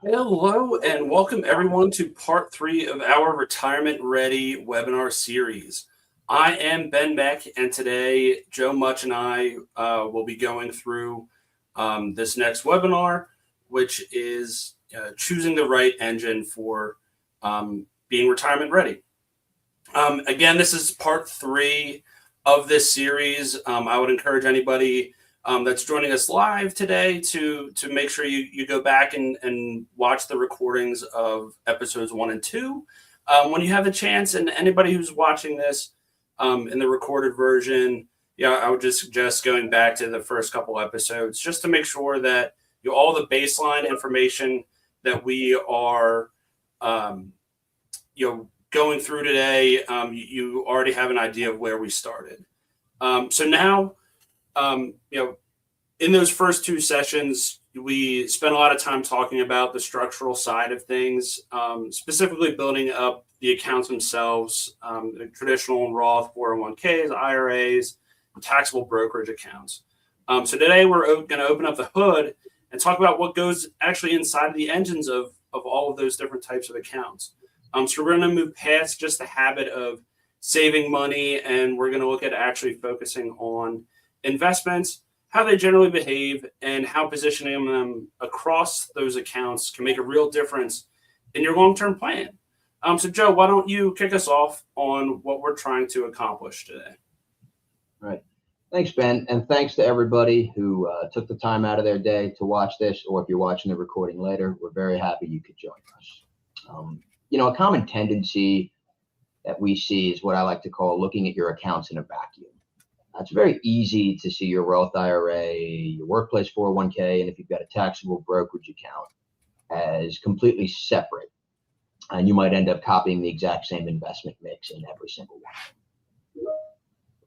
Hello and welcome everyone to part three of our Retirement Ready webinar series. I am Ben Meck, and today Joe Much and I will be going through this next webinar, which is choosing the right engine for being retirement ready. Again, this is part three of this series. I would encourage anybody that's joining us live today to make sure you go back and watch the recordings of episodes 1 and 2 when you have the chance. And anybody who's watching this in the recorded version, I would just suggest going back to the first couple episodes just to make sure that all the baseline information that we are going through today, you already have an idea of where we started. So now, in those first two sessions, we spent a lot of time talking about the structural side of things, specifically building up the accounts themselves, the traditional Roth 401ks, IRAs, and taxable brokerage accounts. So today we're going to open up the hood and talk about what goes actually inside the engines of all of those different types of accounts. So we're going to move past just the habit of saving money, and we're going to look at actually focusing on investments, how they generally behave, and how positioning them across those accounts can make a real difference in your long-term plan. So Joe, why don't you kick us off on what we're trying to accomplish today? Right. Thanks, Ben. And thanks to everybody who took the time out of their day to watch this, or if you're watching the recording later, we're very happy you could join us. A common tendency that we see is what I like to call looking at your accounts in a vacuum. It's very easy to see your Roth IRA, your workplace 401k, and if you've got a taxable brokerage account as completely separate. And you might end up copying the exact same investment mix in every single one.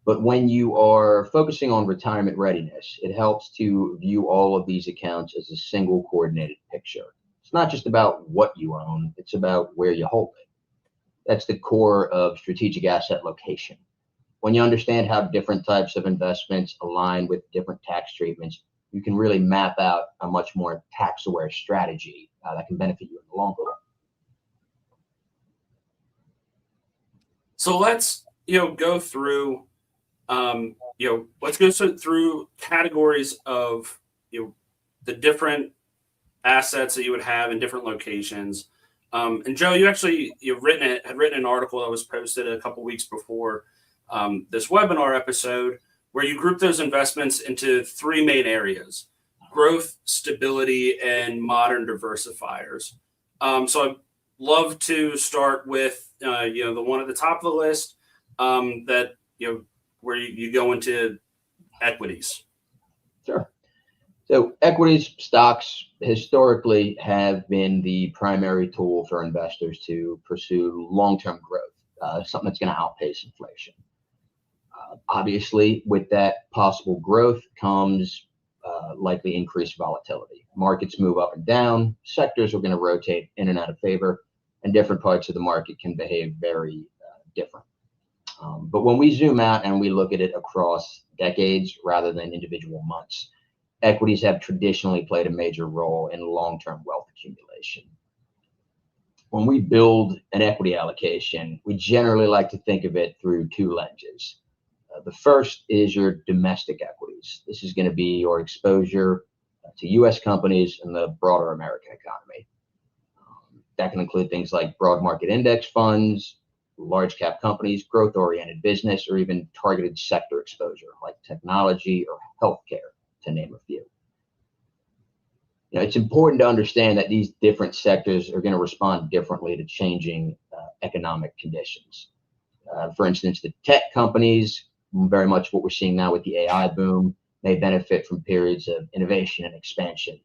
But when you are focusing on retirement readiness, it helps to view all of these accounts as a single coordinated picture. It's not just about what you own, it's about where you hold it. That's the core of strategic asset location. When you understand how different types of investments align with different tax treatments, you can really map out a much more tax-aware strategy that can benefit you in the long run. So let's go through let's go through categories of the different assets that you would have in different locations. And Joe, you actually had written an article that was posted a couple weeks before this webinar episode, where you group those investments into three main areas: growth, stability, and modern diversifiers. So I'd love to start with the one at the top of the list, that where you go into equities. Sure. So equities, stocks historically have been the primary tool for investors to pursue long-term growth, something that's going to outpace inflation. Obviously, with that possible growth comes likely increased volatility. Markets move up and down, sectors are going to rotate in and out of favor, and different parts of the market can behave very different. But when we zoom out and we look at it across decades rather than individual months, equities have traditionally played a major role in long-term wealth accumulation. When we build an equity allocation, we generally like to think of it through two lenses. The first is your domestic equities. This is going to be your exposure to U.S. companies and the broader American economy. That can include things like broad market index funds, large cap companies, growth-oriented business, or even targeted sector exposure like technology or healthcare, to name a few. It's important to understand that these different sectors are going to respond differently to changing economic conditions. For instance, the tech companies, very much what we're seeing now with the AI boom, may benefit from periods of innovation and expansion,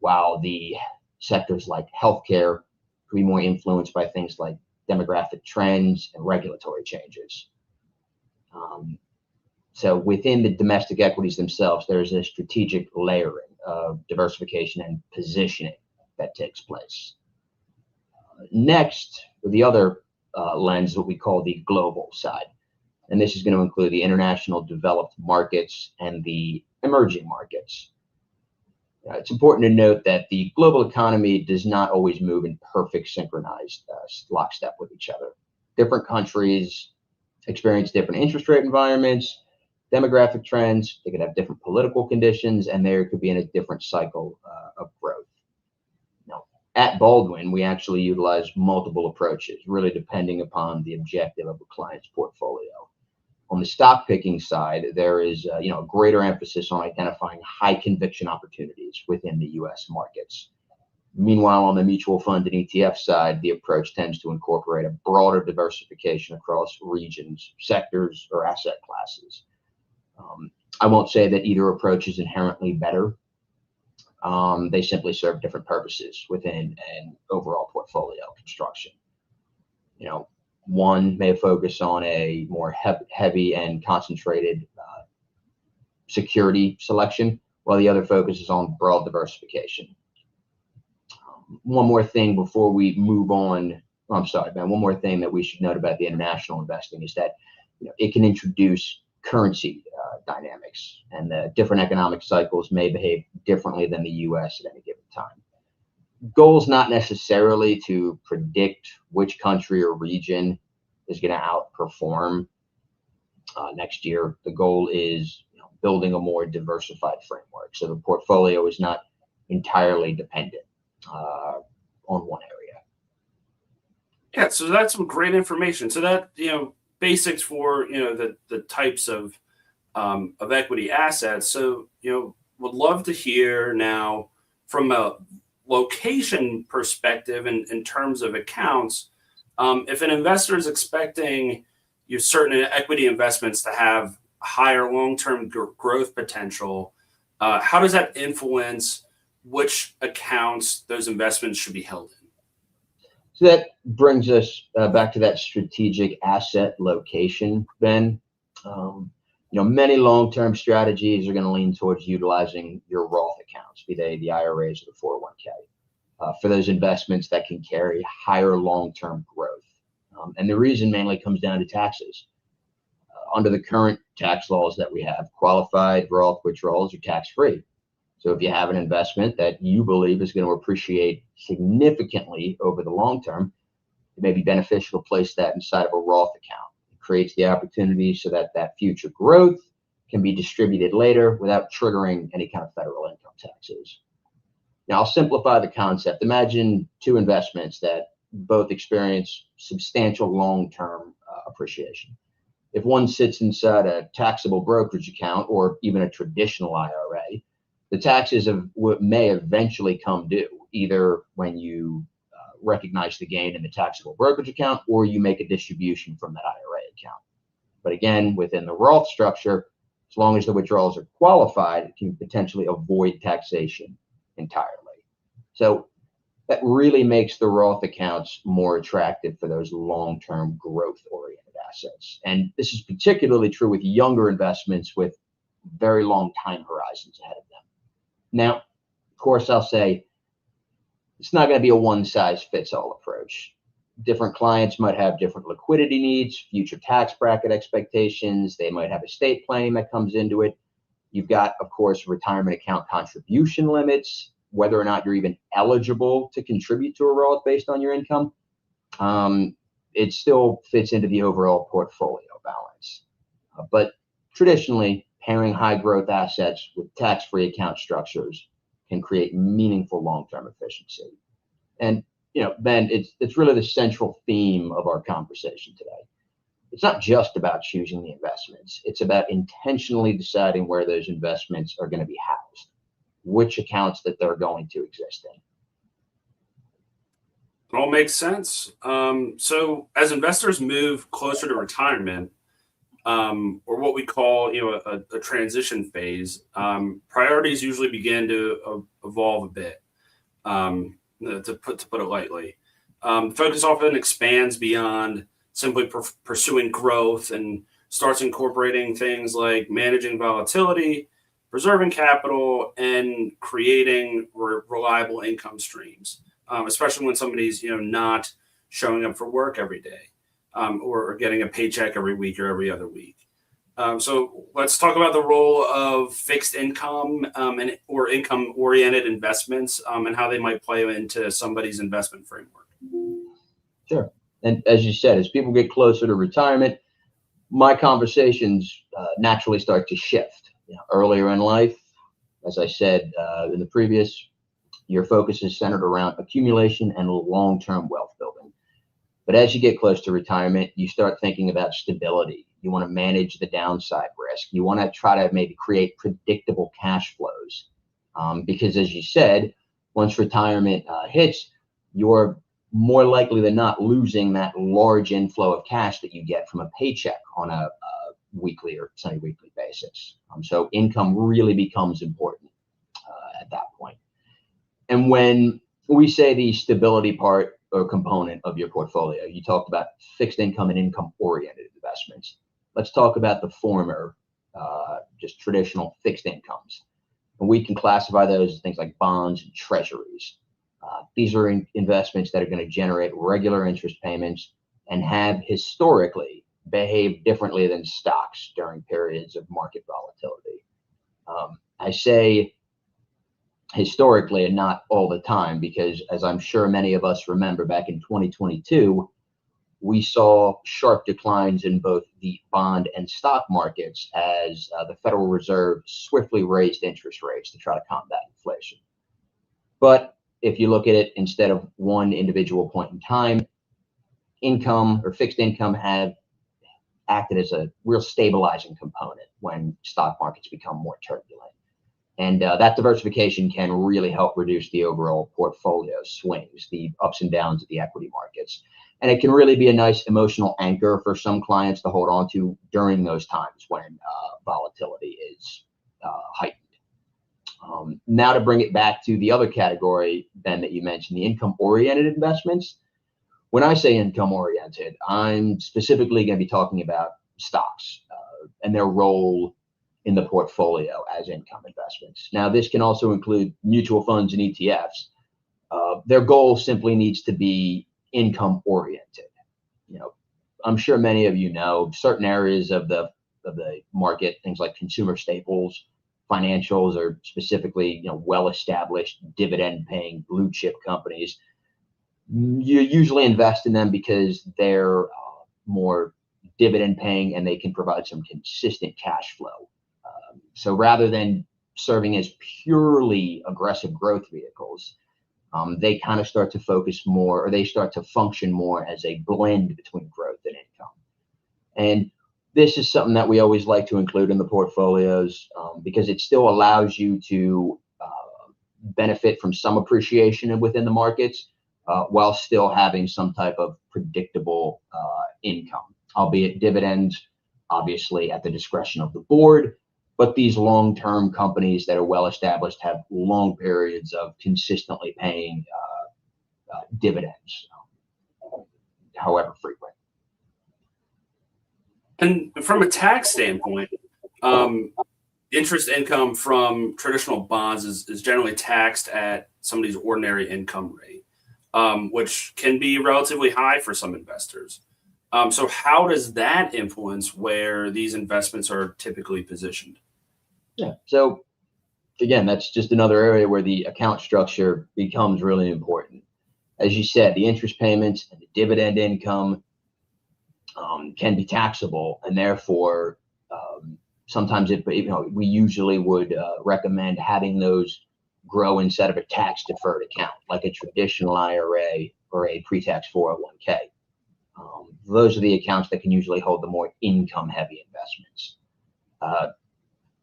while the sectors like healthcare could be more influenced by things like demographic trends and regulatory changes. So within the domestic equities themselves, there's a strategic layering of diversification and positioning that takes place. Next, the other lens, what we call the global side. And this is going to include the international developed markets and the emerging markets. It's important to note that the global economy does not always move in perfect synchronized lockstep with each other. Different countries experience different interest rate environments, demographic trends. They could have different political conditions, and there could be in a different cycle of growth. Now, at Baldwin, we actually utilize multiple approaches, really depending upon the objective of a client's portfolio. On the stock picking side, there is a greater emphasis on identifying high conviction opportunities within the U.S. markets. Meanwhile, on the mutual fund and ETF side, the approach tends to incorporate a broader diversification across regions, sectors, or asset classes. I won't say that either approach is inherently better. They simply serve different purposes within an overall portfolio construction. One may focus on a more heavy and concentrated security selection, while the other focuses on broad diversification. One more thing before we move on. I'm sorry, Ben. One more thing that we should note about the international investing is that it can introduce currency dynamics, and the different economic cycles may behave differently than the U.S. at any given time. Goal is not necessarily to predict which country or region is going to outperform next year. The goal is building a more diversified framework, so the portfolio is not entirely dependent on one area. Yeah, so that's some great information. So that basics for the types of equity assets. So would love to hear now from a location perspective in terms of accounts. If an investor is expecting certain equity investments to have higher long-term growth potential, how does that influence which accounts those investments should be held in? So that brings us back to that strategic asset location, Ben. Many long-term strategies are going to lean towards utilizing your Roth accounts, be they the IRAs or the 401k, for those investments that can carry higher long-term growth. And the reason mainly comes down to taxes. Under the current tax laws that we have, qualified Roth withdrawals are tax-free. So if you have an investment that you believe is going to appreciate significantly over the long term, it may be beneficial to place that inside of a Roth account. It creates the opportunity so that that future growth can be distributed later without triggering any kind of federal income taxes. Now, I'll simplify the concept. Imagine two investments that both experience substantial long-term appreciation. If one sits inside a taxable brokerage account or even a traditional IRA, the taxes may eventually come due, either when you recognize the gain in the taxable brokerage account or you make a distribution from that IRA account. But again, within the Roth structure, as long as the withdrawals are qualified, it can potentially avoid taxation entirely. So that really makes the Roth accounts more attractive for those long-term growth-oriented assets. And this is particularly true with younger investments with very long time horizons ahead of them. Now, of course, I'll say it's not going to be a one-size-fits-all approach. Different clients might have different liquidity needs, future tax bracket expectations. They might have estate planning that comes into it. You've got, of course, retirement account contribution limits, whether or not you're even eligible to contribute to a Roth based on your income. It still fits into the overall portfolio balance. But traditionally, pairing high growth assets with tax-free account structures can create meaningful long-term efficiency. And Ben, it's really the central theme of our conversation today. It's not just about choosing the investments. It's about intentionally deciding where those investments are going to be housed, which accounts that they're going to exist in. It all makes sense. So as investors move closer to retirement, or what we call a transition phase, priorities usually begin to evolve a bit, to put it lightly. Focus often expands beyond simply pursuing growth and starts incorporating things like managing volatility, preserving capital, and creating reliable income streams, especially when somebody's not showing up for work every day, or getting a paycheck every week or every other week. So let's talk about the role of fixed income or income-oriented investments and how they might play into somebody's investment framework. Sure. And as you said, as people get closer to retirement, my conversations naturally start to shift. Earlier in life, as I said in the previous, your focus is centered around accumulation and long-term wealth building. But as you get close to retirement, you start thinking about stability. You want to manage the downside risk. You want to try to maybe create predictable cash flows. Because as you said, once retirement hits, you're more likely than not losing that large inflow of cash that you get from a paycheck on a weekly or semi-weekly basis. So income really becomes important at that point. And when we say the stability part or component of your portfolio, you talked about fixed income and income-oriented investments. Let's talk about the former, just traditional fixed incomes. And we can classify those as things like bonds and treasuries. These are investments that are going to generate regular interest payments and have historically behaved differently than stocks during periods of market volatility. I say historically and not all the time, because as I'm sure many of us remember, back in 2022, we saw sharp declines in both the bond and stock markets as the Federal Reserve swiftly raised interest rates to try to combat inflation. But if you look at it instead of one individual point in time, income or fixed income have acted as a real stabilizing component when stock markets become more turbulent. And that diversification can really help reduce the overall portfolio swings, the ups and downs of the equity markets. And it can really be a nice emotional anchor for some clients to hold on to during those times when volatility is heightened. Now to bring it back to the other category, Ben, that you mentioned, the income-oriented investments. When I say income-oriented, I'm specifically going to be talking about stocks and their role in the portfolio as income investments. Now, this can also include mutual funds and ETFs. Their goal simply needs to be income-oriented. I'm sure many of you know certain areas of the market, things like consumer staples, financials, or specifically, well-established dividend-paying blue chip companies. You usually invest in them because they're more dividend-paying and they can provide some consistent cash flow. So rather than serving as purely aggressive growth vehicles, they kind of start to focus more, or they start to function more as a blend between growth and income. And this is something that we always like to include in the portfolios because it still allows you to benefit from some appreciation within the markets while still having some type of predictable income, albeit dividends, obviously at the discretion of the board. But these long-term companies that are well-established have long periods of consistently paying dividends, however frequent. And from a tax standpoint, interest income from traditional bonds is generally taxed at somebody's ordinary income rate, which can be relatively high for some investors. So how does that influence where these investments are typically positioned? Yeah. So again, that's just another area where the account structure becomes really important. As you said, the interest payments and the dividend income can be taxable, and therefore sometimes we usually would recommend having those grow inside of a tax deferred account, like a traditional IRA or a pre-tax 401k. Those are the accounts that can usually hold the more income heavy investments.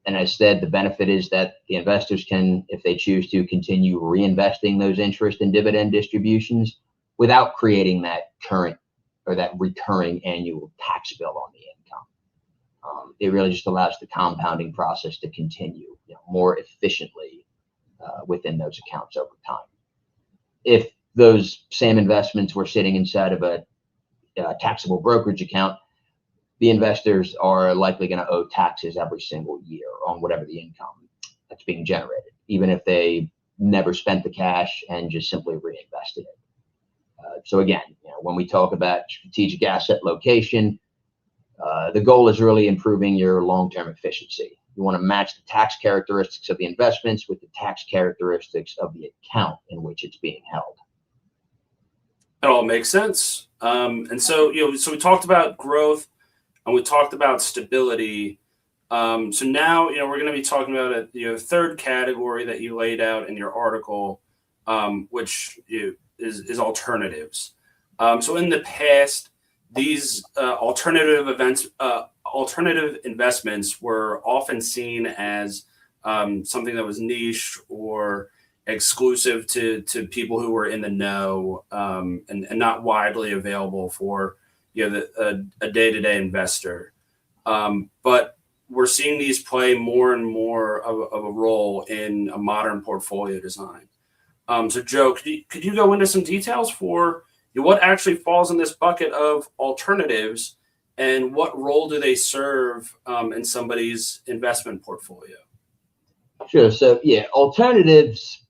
And as said, the benefit is that the investors can, if they choose to, continue reinvesting those interest and dividend distributions without creating that current or that recurring annual tax bill on the income. It really just allows the compounding process to continue more efficiently within those accounts over time. If those same investments were sitting inside of a taxable brokerage account, the investors are likely going to owe taxes every single year on whatever the income that's being generated, even if they never spent the cash and just simply reinvested it. So again, when we talk about strategic asset location, The goal is really improving your long-term efficiency. You want to match the tax characteristics of the investments with the tax characteristics of the account in which it's being held. It all makes sense. And so, so we talked about growth and we talked about stability. So now, we're going to be talking about a third category that you laid out in your article, which is alternatives. So in the past, these alternative investments were often seen as something that was niche or exclusive to people who were in the know, and not widely available for a day-to-day investor. But we're seeing these play more and more of a role in a modern portfolio design. So Joe, could you go into some details for what actually falls in this bucket of alternatives and what role do they serve in somebody's investment portfolio? Sure. So yeah, alternatives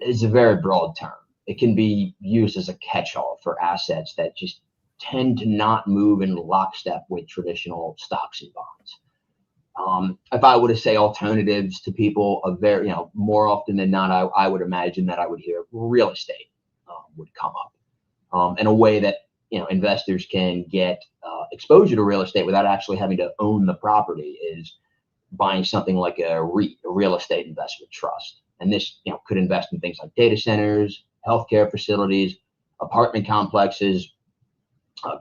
is a very broad term. It can be used as a catch-all for assets that just tend to not move in lockstep with traditional stocks and bonds. If I were to say alternatives to people, more often than not, I would imagine that I would hear real estate would come up. In a way that investors can get exposure to real estate without actually having to own the property is buying something like a REIT, a real estate investment trust. And this could invest in things like data centers, healthcare facilities, apartment complexes,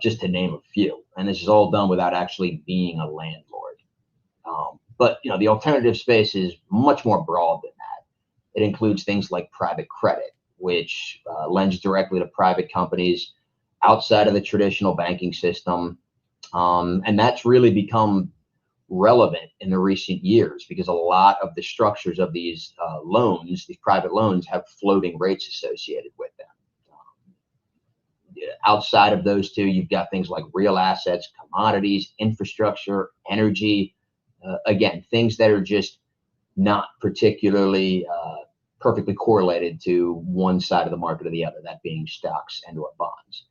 just to name a few. And this is all done without actually being a landlord. But the alternative space is much more broad than that. It includes things like private credit, which lends directly to private companies outside of the traditional banking system. And that's really become relevant in the recent years because a lot of the structures of these loans, these private loans, have floating rates associated with them. Outside of those two, you've got things like real assets, commodities, infrastructure, energy, again, things that are just not particularly perfectly correlated to one side of the market or the other, that being stocks and or bonds.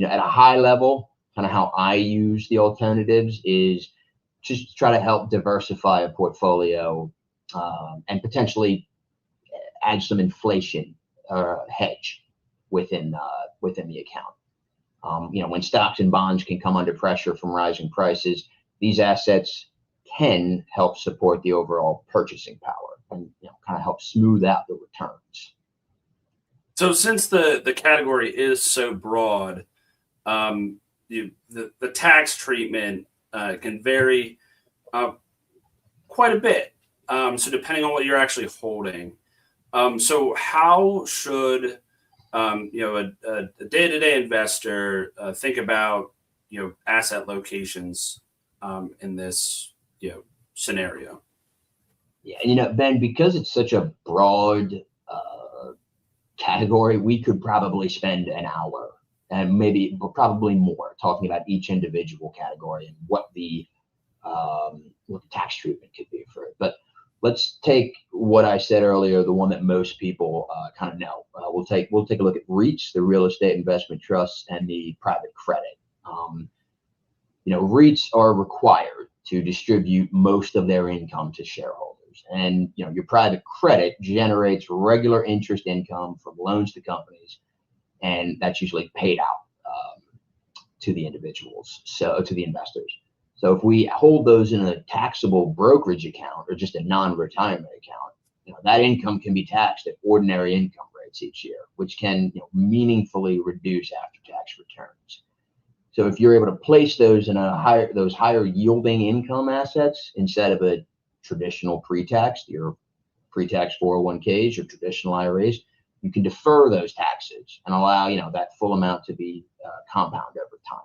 At a high level, kind of how I use the alternatives is just try to help diversify a portfolio and potentially add some inflation hedge within the account. When stocks and bonds can come under pressure from rising prices, these assets can help support the overall purchasing power and kind of help smooth out the returns. So since the category is so broad, the tax treatment can vary quite a bit. So depending on what you're actually holding. So how should a day-to-day investor think about asset locations in this scenario? Yeah, and Ben, because it's such a broad category, we could probably spend an hour and maybe probably more talking about each individual category and what the tax treatment could be for it. But let's take what I said earlier, the one that most people kind of know. We'll take a look at REITs, the real estate investment trusts, and the private credit. REITs are required to distribute most of their income to shareholders, and your private credit generates regular interest income from loans to companies, and that's usually paid out to the individuals, so to the investors. So if we hold those in a taxable brokerage account or just a non-retirement account, that income can be taxed at ordinary income rates each year, which can meaningfully reduce after-tax returns. So if you're able to place those in those higher yielding income assets instead of a traditional pre-tax, your pre-tax 401ks or traditional IRAs, you can defer those taxes and allow that full amount to be compounded over time.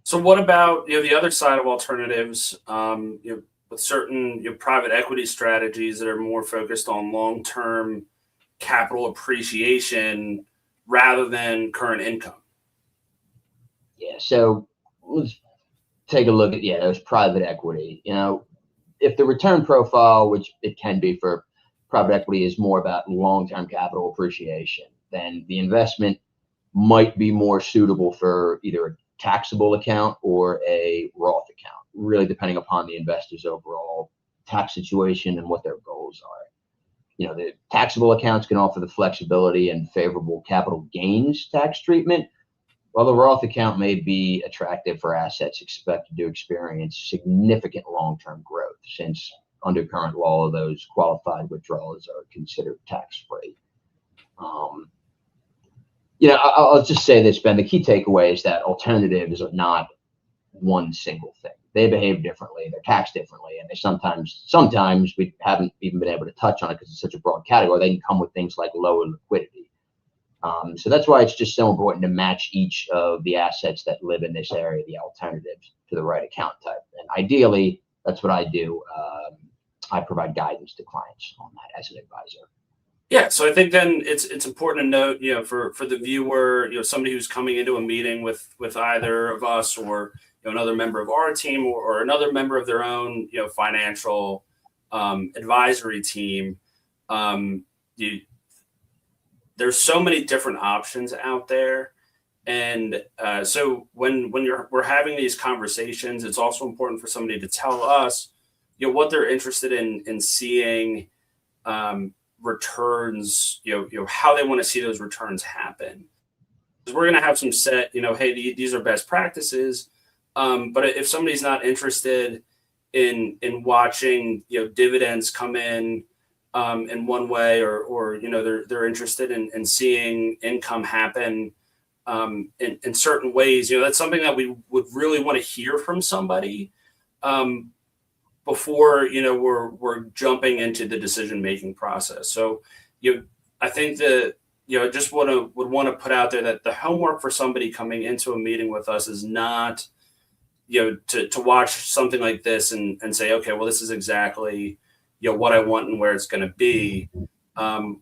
So what about the other side of alternatives? With certain private equity strategies that are more focused on long-term capital appreciation rather than current income. Yeah, so let's take a look at those private equity. If the return profile, which it can be for private equity, is more about long-term capital appreciation, then the investment might be more suitable for either taxable account or a Roth account, really depending upon the investor's overall tax situation and what their goals are. The taxable accounts can offer the flexibility and favorable capital gains tax treatment, while the Roth account may be attractive for assets expected to experience significant long-term growth, since under current law, those qualified withdrawals are considered tax-free. I'll just say this, Ben. The key takeaway is that alternatives are not one single thing. They behave differently. They're taxed differently, and they sometimes we haven't even been able to touch on it because it's such a broad category. They can come with things like lower liquidity. So that's why it's just so important to match each of the assets that live in this area, the alternatives, to the right account type. And ideally, that's what I do. I provide guidance to clients on that as an advisor. Yeah, so I think then it's important to note, for the viewer, somebody who's coming into a meeting with either of us or another member of our team or another member of their own financial advisory team. There's so many different options out there, and so when we're having these conversations, it's also important for somebody to tell us what they're interested in seeing. Returns, how they want to see those returns happen. Because we're going to have some set, hey, these are best practices. But if somebody's not interested in watching, dividends come in one way, or they're interested in seeing income happen in certain ways, that's something that we would really want to hear from somebody. Before we're jumping into the decision-making process. So I think that just would want to put out there that the homework for somebody coming into a meeting with us is not to watch something like this and say, okay, well, this is exactly what I want and where it's going to be.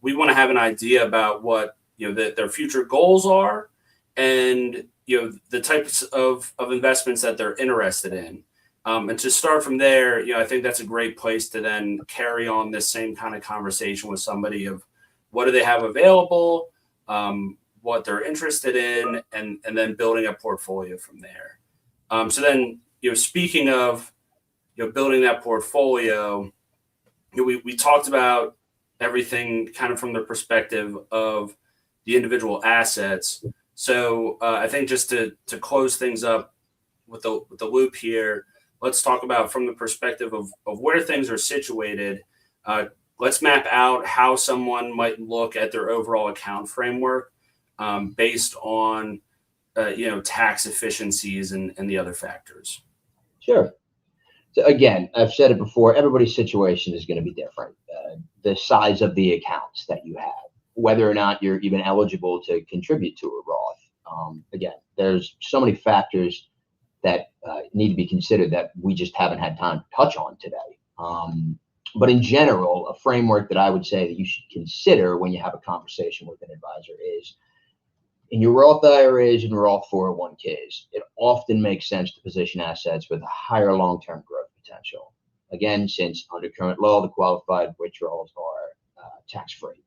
We want to have an idea about what their future goals are, and the types of investments that they're interested in. And to start from there, I think that's a great place to then carry on this same kind of conversation with somebody of what do they have available, what they're interested in, and then building a portfolio from there. So then, speaking of, building that portfolio, we talked about everything kind of from the perspective of the individual assets. So I think just to close things up with the loop here, let's talk about from the perspective of where things are situated. Let's map out how someone might look at their overall account framework based on, tax efficiencies and the other factors. Sure. So again, I've said it before, everybody's situation is going to be different. The size of the accounts that you have, whether or not you're even eligible to contribute to a Roth. Again, there's so many factors that need to be considered that we just haven't had time to touch on today. But in general, a framework that I would say that you should consider when you have a conversation with an advisor is, in your Roth IRAs and Roth 401ks, it often makes sense to position assets with a higher long-term growth potential. Again, since under current law, the qualified withdrawals are tax-free.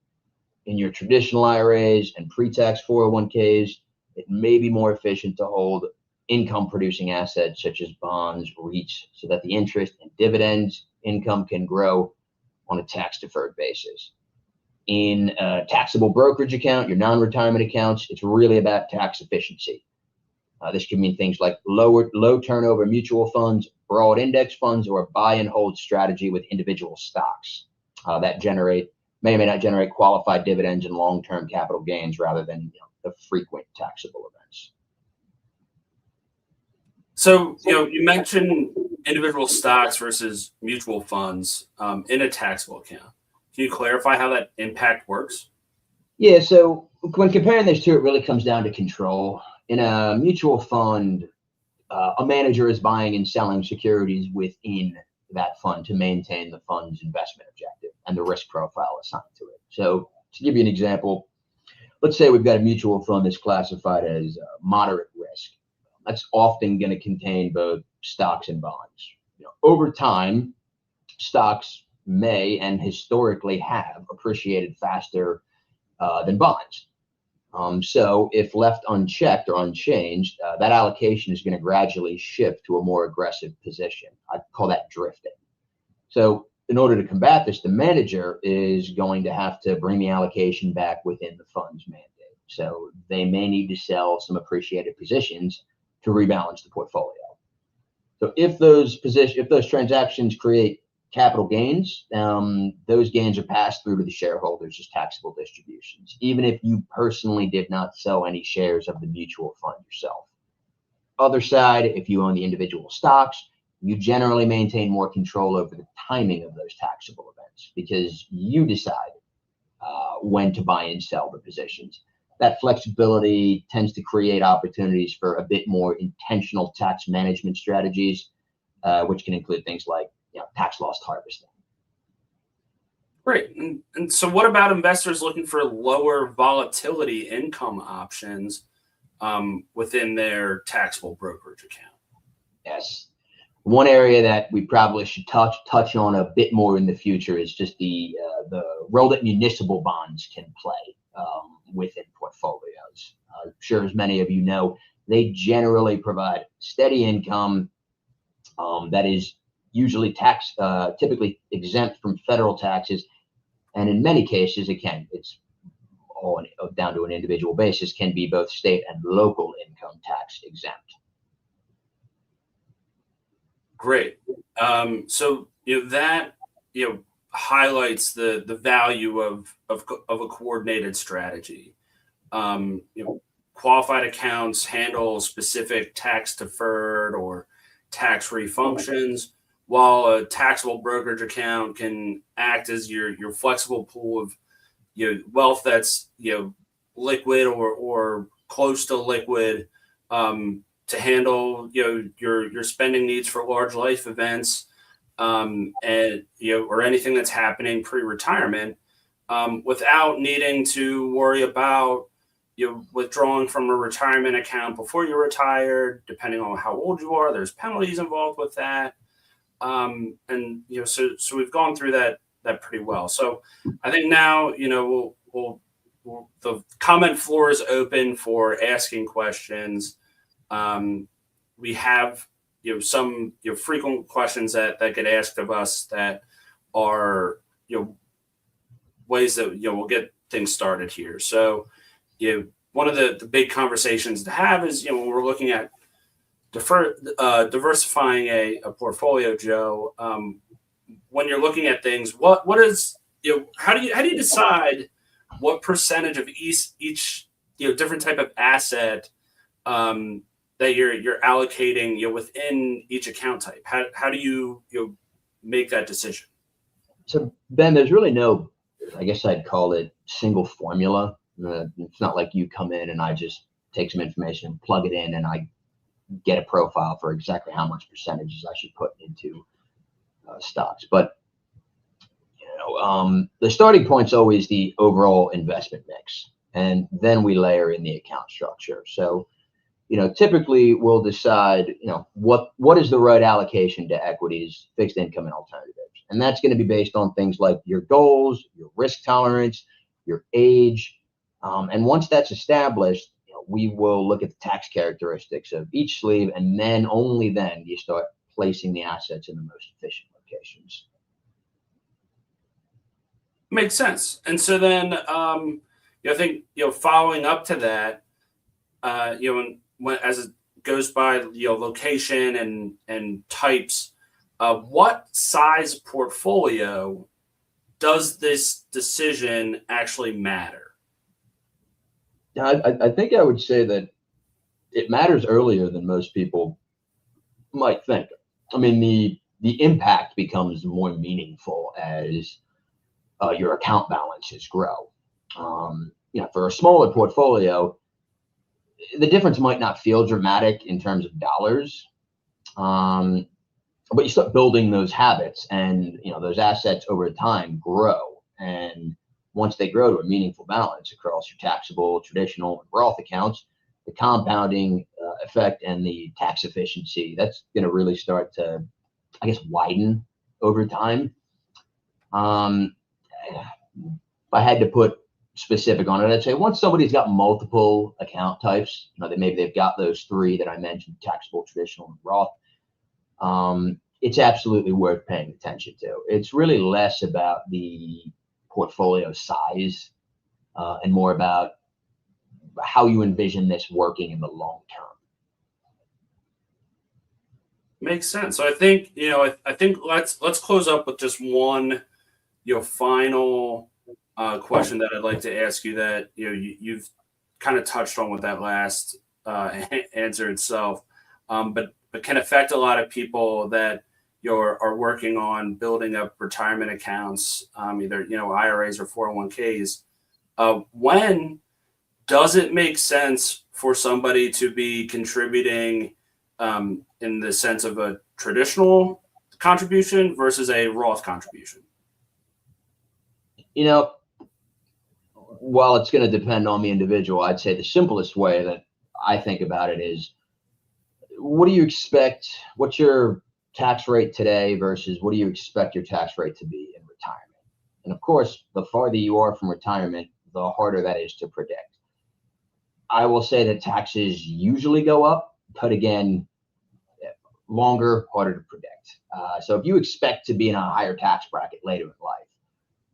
In your traditional IRAs and pre-tax 401ks, it may be more efficient to hold income-producing assets such as bonds, REITs, so that the interest and dividends income can grow on a tax-deferred basis. In a taxable brokerage account, your non-retirement accounts, it's really about tax efficiency. This can mean things like low turnover mutual funds, broad index funds, or a buy and hold strategy with individual stocks that may or may not generate qualified dividends and long-term capital gains rather than the frequent taxable events. So, you mentioned individual stocks versus mutual funds in a taxable account. Can you clarify how that impact works? Yeah, so when comparing those two, it really comes down to control. In a mutual fund, a manager is buying and selling securities within that fund to maintain the fund's investment objective and the risk profile assigned to it. So to give you an example, let's say we've got a mutual fund that's classified as moderate risk. That's often going to contain both stocks and bonds. Over time, stocks may and historically have appreciated faster than bonds. So if left unchecked or unchanged, that allocation is going to gradually shift to a more aggressive position. I call that drifting. So in order to combat this, the manager is going to have to bring the allocation back within the fund's mandate. So they may need to sell some appreciated positions to rebalance the portfolio. So if those transactions create capital gains, those gains are passed through to the shareholders as taxable distributions, even if you personally did not sell any shares of the mutual fund yourself. Other side, if you own the individual stocks, you generally maintain more control over the timing of those taxable events because you decide when to buy and sell the positions. That flexibility tends to create opportunities for a bit more intentional tax management strategies, which can include things like tax loss harvesting. Great. And so what about investors looking for lower volatility income options within their taxable brokerage account? Yes. One area that we probably should touch on a bit more in the future is just the role that municipal bonds can play within portfolios. I'm sure as many of you know, they generally provide steady income that is usually typically exempt from federal taxes, and in many cases, it's all down to an individual basis, can be both state and local income tax exempt. Great. So that highlights the value of a coordinated strategy. Qualified accounts handle specific tax deferred or tax-free functions, while a taxable brokerage account can act as your flexible pool of wealth that's liquid or close to liquid, to handle your spending needs for large life events, and or anything that's happening pre-retirement, without needing to worry about withdrawing from a retirement account before you're retired. Depending on how old you are, there's penalties involved with that, and so we've gone through that pretty well. So I think now we'll the comment floor is open for asking questions. We have some frequent questions that get asked of us that are ways that we'll get things started here. So one of the big conversations to have is when we're looking at diversifying a portfolio, Joe. When you're looking at things, what is how do you decide what percentage of each different type of asset that you're allocating within each account type? How do you make that decision? So Ben, there's really no, I guess I'd call it single formula. It's not like you come in and I just take some information, plug it in, and I get a profile for exactly how much percentages I should put into stocks. But the starting point's always the overall investment mix, and then we layer in the account structure. So typically we'll decide what is the right allocation to equities, fixed income, and alternatives, and that's going to be based on things like your goals, your risk tolerance, your age, and once that's established, we will look at the tax characteristics of each sleeve, and then only then you start placing the assets in the most efficient locations. Makes sense. And so then I think following up to that, as it goes by location and types, what size portfolio does this decision actually matter? I think I would say that it matters earlier than most people might think. I mean, the impact becomes more meaningful as your account balances grow. For a smaller portfolio, the difference might not feel dramatic in terms of dollars, but you start building those habits, and those assets over time grow. And once they grow to a meaningful balance across your taxable, traditional, and Roth accounts, the compounding effect and the tax efficiency, that's going to really start to, I guess, widen over time. If I had to put specific on it. I'd say once somebody's got multiple account types, maybe they've got those three that I mentioned, taxable, traditional, and Roth, it's absolutely worth paying attention to. It's really less about the portfolio size and more about how you envision this working in the long term. Makes sense. So I think, I think let's close up with just one, final question that I'd like to ask you that, you've kind of touched on with that last answer itself, but can affect a lot of people that are working on building up retirement accounts, either, IRAs or 401ks. When does it make sense for somebody to be contributing in the sense of a traditional contribution versus a Roth contribution? While it's going to depend on the individual, I'd say the simplest way that I think about it is, what do you expect? What's your tax rate today versus what do you expect your tax rate to be in retirement? And of course, the farther you are from retirement, the harder that is to predict. I will say that taxes usually go up, but again, longer, harder to predict. So if you expect to be in a higher tax bracket later in life,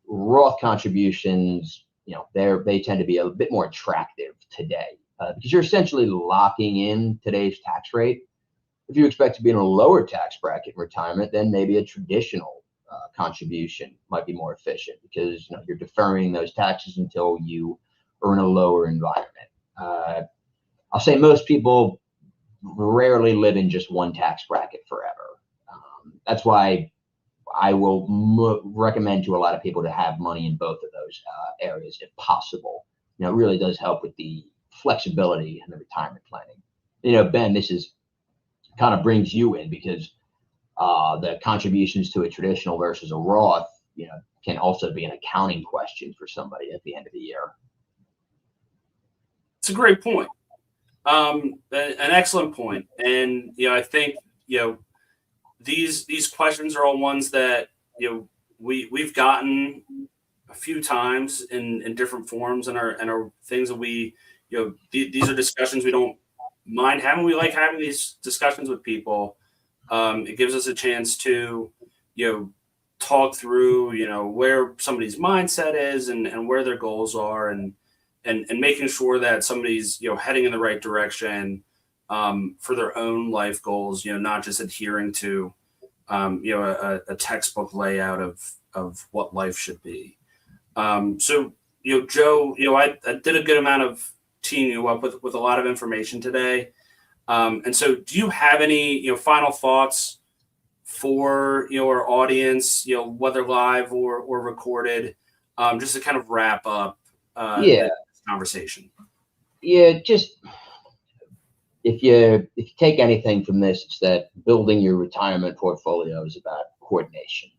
Roth contributions, they tend to be a bit more attractive today because you're essentially locking in today's tax rate. If you expect to be in a lower tax bracket in retirement, then maybe a traditional contribution might be more efficient because you're deferring those taxes until you are in a lower environment. I'll say most people rarely live in just one tax bracket forever. That's why I will recommend to a lot of people to have money in both of those areas if possible. It really does help with the flexibility in the retirement planning. Ben, this is kind of brings you in because the contributions to a traditional versus a Roth, can also be an accounting question for somebody at the end of the year. It's a great point. An excellent point. And, I think, these questions are all ones that, we've gotten a few times in different forms and are things that we, these are discussions we don't mind having. We like having these discussions with people. It gives us a chance to, talk through, where somebody's mindset is and where their goals are and making sure that somebody's, heading in the right direction for their own life goals, not just adhering to, a textbook layout of what life should be. So, Joe, I did a good amount of teeing you up with a lot of information today. And so do you have any, final thoughts for, our audience, whether live or recorded, just to kind of wrap up this conversation? Yeah, just if you take anything from this, it's that building your retirement portfolio is about coordination.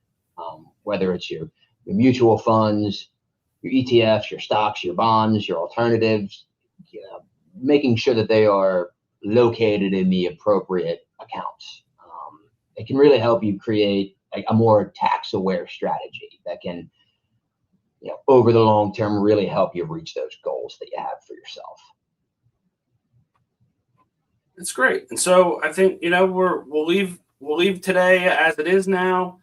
Whether it's your mutual funds, your ETFs, your stocks, your bonds, your alternatives, making sure that they are located in the appropriate accounts. It can really help you create a more tax-aware strategy that can, over the long term, really help you reach those goals that you have for yourself. That's great. And so I think, we'll leave today as it is now.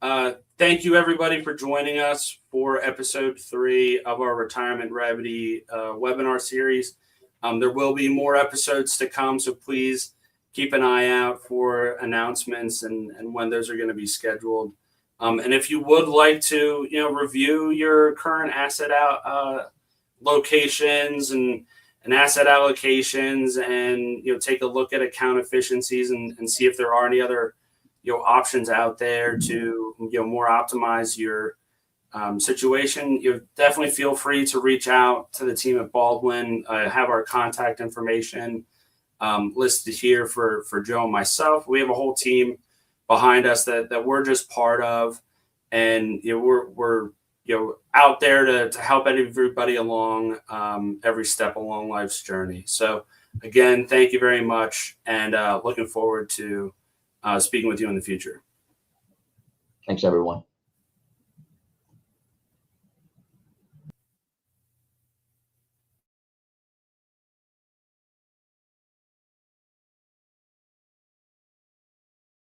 Thank you, everybody, for joining us for episode 3 of our Retirement Ready webinar series. There will be more episodes to come, so please keep an eye out for announcements and when those are going to be scheduled. And if you would like to, review your current asset locations and asset allocations and, take a look at account efficiencies and see if there are any other, options out there to, more optimize your situation, definitely feel free to reach out to the team at Baldwin. I have our contact information listed here for Joe and myself. We have a whole team behind us that we're just part of, and we're out there to help everybody along every step along life's journey. So again, thank you very much, and looking forward to speaking with you in the future. Thanks, everyone.